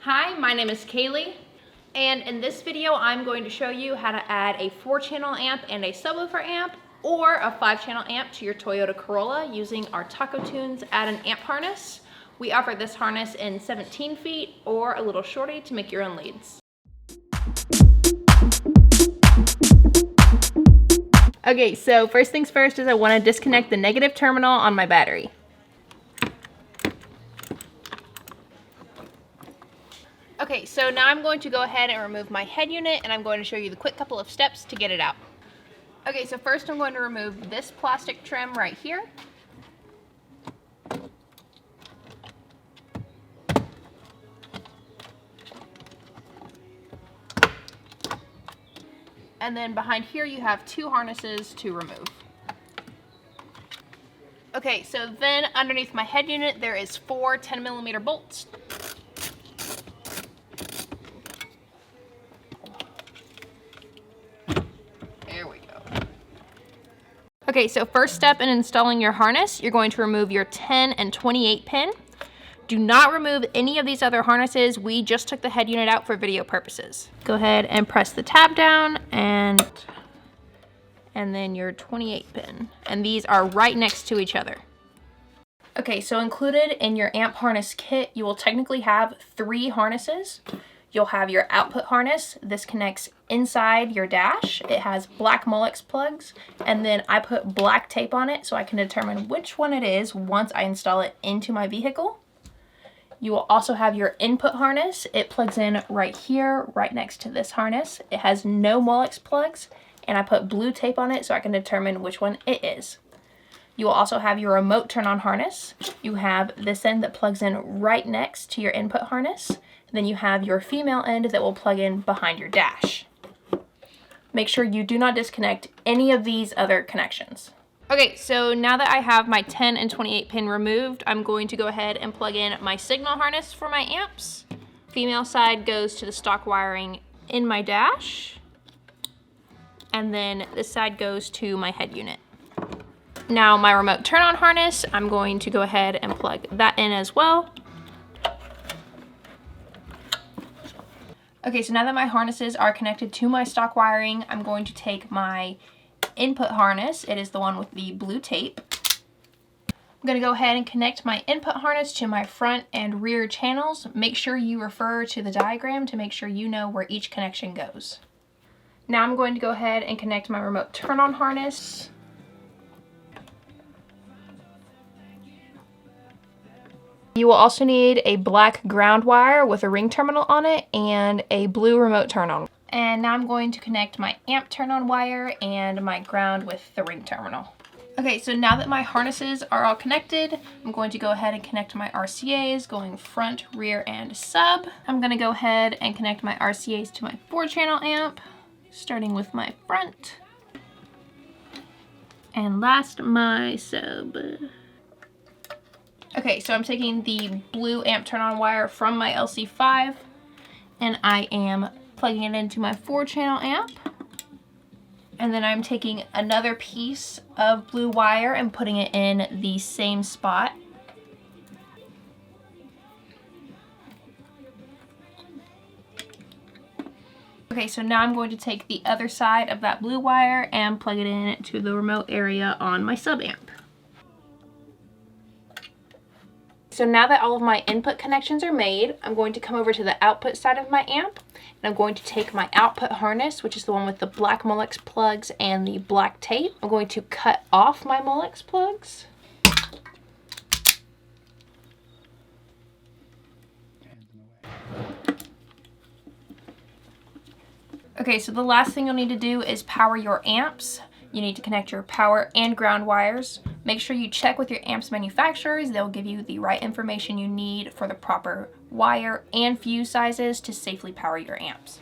Hi, my name is Kaylee, and in this video I'm going to show you how to add a 4-channel amp and a subwoofer amp or a 5-channel amp to your Toyota Corolla using our TacoTunes add an amp harness. We offer this harness in 17 feet or a little shorty to make your own leads. Okay, so first things first is I want to disconnect the negative terminal on my battery. Okay, so now I'm going to go ahead and remove my head unit, and I'm going to show you the quick couple of steps to get it out. Okay, so first I'm going to remove this plastic trim right here. And then behind here you have 2 harnesses to remove. Okay, so then underneath my head unit there is 4 10mm bolts. Okay, so first step in installing your harness, you're going to remove your 10 and 28 pin. Do not remove any of these other harnesses. We just took the head unit out for video purposes. Go ahead and press the tab down and then your 28 pin. And these are right next to each other. Okay, so included in your amp harness kit, you will technically have 3 harnesses. You'll have your output harness. This connects inside your dash. It has black Molex plugs, and then I put black tape on it so I can determine which one it is once I install it into my vehicle. You will also have your input harness. It plugs in right here, right next to this harness. It has no Molex plugs, and I put blue tape on it so I can determine which one it is. You will also have your remote turn-on harness. You have this end that plugs in right next to your input harness. Then you have your female end that will plug in behind your dash. Make sure you do not disconnect any of these other connections. Okay, so now that I have my 10 and 28 pin removed, I'm going to go ahead and plug in my signal harness for my amps. Female side goes to the stock wiring in my dash, and then this side goes to my head unit. Now my remote turn-on harness, I'm going to go ahead and plug that in as well. Okay, so now that my harnesses are connected to my stock wiring, I'm going to take my input harness. It is the one with the blue tape. I'm going to go ahead and connect my input harness to my front and rear channels. Make sure you refer to the diagram to make sure you know where each connection goes. Now I'm going to go ahead and connect my remote turn-on harness. You will also need a black ground wire with a ring terminal on it and a blue remote turn-on. And now I'm going to connect my amp turn-on wire and my ground with the ring terminal. Okay, so now that my harnesses are all connected, I'm going to go ahead and connect my RCAs going front, rear, and sub. I'm going to go ahead and connect my RCAs to my 4-channel amp, starting with my front. And last, my sub. Okay, so I'm taking the blue amp turn-on wire from my LC5 and I am plugging it into my 4-channel amp. And then I'm taking another piece of blue wire and putting it in the same spot. Okay, so now I'm going to take the other side of that blue wire and plug it in to the remote area on my sub amp. So now that all of my input connections are made, I'm going to come over to the output side of my amp, and I'm going to take my output harness, which is the one with the black Molex plugs and the black tape. I'm going to cut off my Molex plugs. Okay, so the last thing you'll need to do is power your amps. You need to connect your power and ground wires. Make sure you check with your amps manufacturers. They'll give you the right information you need for the proper wire and fuse sizes to safely power your amps.